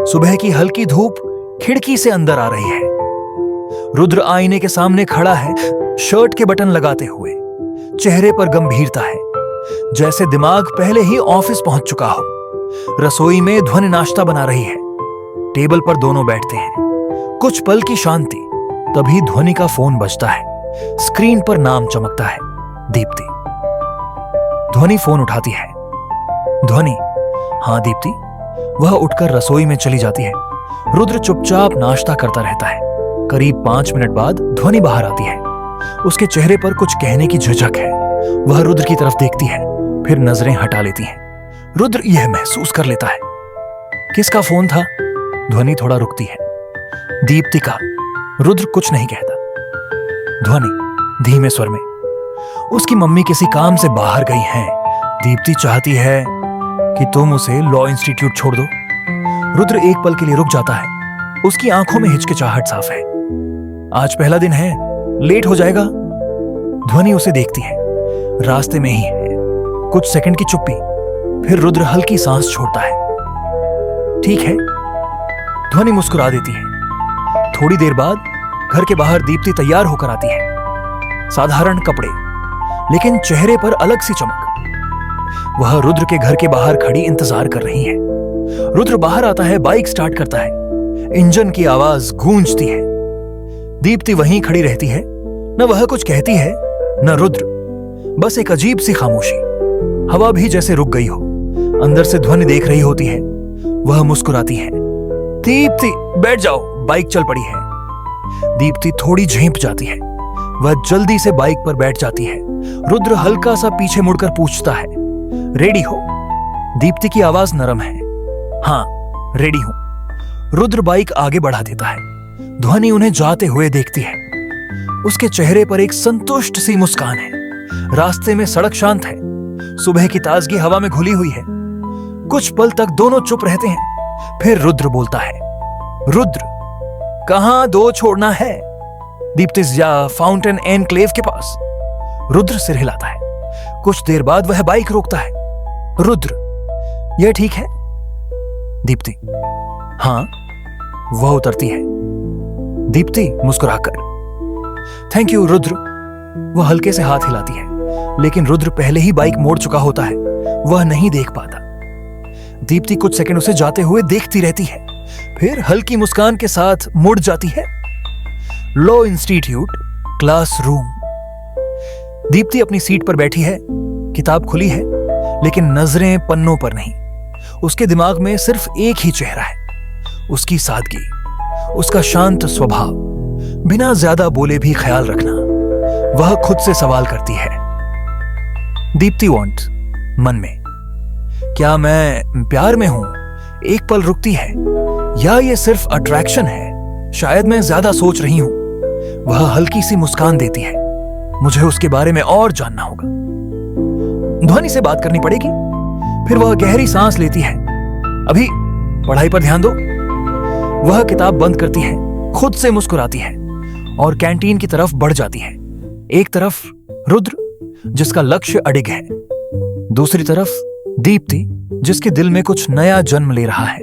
सुबह की हल्की धूप खिड़की से अंदर आ रही है। रुद्र आईने के सामने खड़ा है, शर्ट के बटन लगाते हुए। चेहरे पर गंभीरता है, जैसे दिमाग पहले ही ऑफिस पहुंच चुका हो। रसोई में ध्वनि नाश्ता बना रही है। टेबल पर दोनों बैठते हैं। कुछ पल की शांति, तभी ध्वनि का फोन बजता है। स्क्रीन पर नाम चमकता है, दीप्ति। ध्वनि फोन उठाती है। ध्वनि, हाँ दीप्ति। वह उठकर रसोई में चली जाती है। रुद्र चुपचाप नाश्ता करता रहता है। करीब 5 मिनट बाद ध्वनि बाहर आती है। उसके चेहरे पर कुछ कहने की झिझक है। वह रुद्र की तरफ देखती है, फिर नजरें हटा लेती है। रुद्र यह महसूस कर लेता है, किसका फोन था? ध्वनि थोड़ा रुकती है। दीप्ति का। रुद्र कुछ नहीं कहता। ध्वनि धीमे स्वर में, उसकी मम्मी किसी काम से बाहर गई हैं। दीप्ति चाहती है कि तुम उसे लॉ इंस्टीट्यूट छोड़ दो। रुद्र एक पल के लिए रुक जाता है। उसकी आंखों में हिचकिचाहट साफ है। आज पहला दिन है, लेट हो जाएगा। ध्वनि उसे देखती है। रास्ते में ही है। कुछ सेकंड की चुप्पी, फिर रुद्र हल्की सांस छोड़ता है। ठीक है, ध्वनि मुस्कुरा देती है। थोड़ी देर बाद घर के बाहर दीप्ति तैयार होकर आती है। साधारण कपड़े, लेकिन चेहरे पर अलग सी चमक। वह रुद्र के घर के बाहर खड़ी इंतजार कर रही है। रुद्र बाहर आता है, बाइक स्टार्ट करता है। इंजन की आवाज गूंजती है। दीप्ति वहीं खड़ी रहती है। न वह कुछ कहती है, न रुद्र। बस एक अजीब सी खामोशी। हवा भी जैसे रुक गई हो। अंदर से ध्वनि देख रही होती है। वह मुस्कुराती है। दीप्ति, बैठ जाओ, बाइक चल पड़ी है। दीप्ति थोड़ी झेंप जाती है। वह जल्दी से बाइक पर बैठ जाती है। रुद्र हल्का सा पीछे मुड़कर पूछता है, रेडी हो? दीप्ति की आवाज नरम है। हाँ, रेडी हूं। रुद्र बाइक आगे बढ़ा देता है। ध्वनि उन्हें जाते हुए देखती है। उसके चेहरे पर एक संतुष्ट सी मुस्कान है। रास्ते में सड़क शांत है। सुबह की ताजगी हवा में घुली हुई है। कुछ पल तक दोनों चुप रहते हैं। फिर रुद्र बोलता है, रुद्र, कहां दो छोड़ना है? दीप्ति या फाउंटेन एनक्लेव के पास। रुद्र सिर हिलाता है। कुछ देर बाद वह बाइक रोकता है। रुद्र, यह ठीक है? दीप्ति, हाँ। वह उतरती है। दीप्ति मुस्कुराकर, थैंक यू रुद्र। वह हल्के से हाथ हिलाती है, लेकिन रुद्र पहले ही बाइक मोड़ चुका होता है। वह नहीं देख पाता। दीप्ति कुछ सेकंड उसे जाते हुए देखती रहती है, फिर हल्की मुस्कान के साथ मुड़ जाती है। Law institute classroom. दीप्ति अपनी सीट पर बैठी है। किताब खुली है, लेकिन नजरें पन्नों पर नहीं। उसके दिमाग में सिर्फ एक ही चेहरा है, उसकी सादगी, उसका शांत स्वभाव, बिना ज्यादा बोले भी ख्याल रखना। वह खुद से सवाल करती है, दीप्ति वांट, मन में, क्या मैं प्यार में हूं? एक पल रुकती है, या ये सिर्फ अट्रैक्शन है? शायद मैं ज्यादा सोच रही हूं। वह हल्की सी मुस्कान देती है, मुझे उसके बारे में और जानना होगा। ध्वनि से बात करनी पड़ेगी। फिर वह गहरी सांस लेती है। अभी पढ़ाई पर ध्यान दो। वह किताब बंद करती है, खुद से मुस्कुराती है और कैंटीन की तरफ बढ़ जाती है। एक तरफ रुद्र, जिसका लक्ष्य अडिग है, दूसरी तरफ दीप्ति, जिसके दिल में कुछ नया जन्म ले रहा है।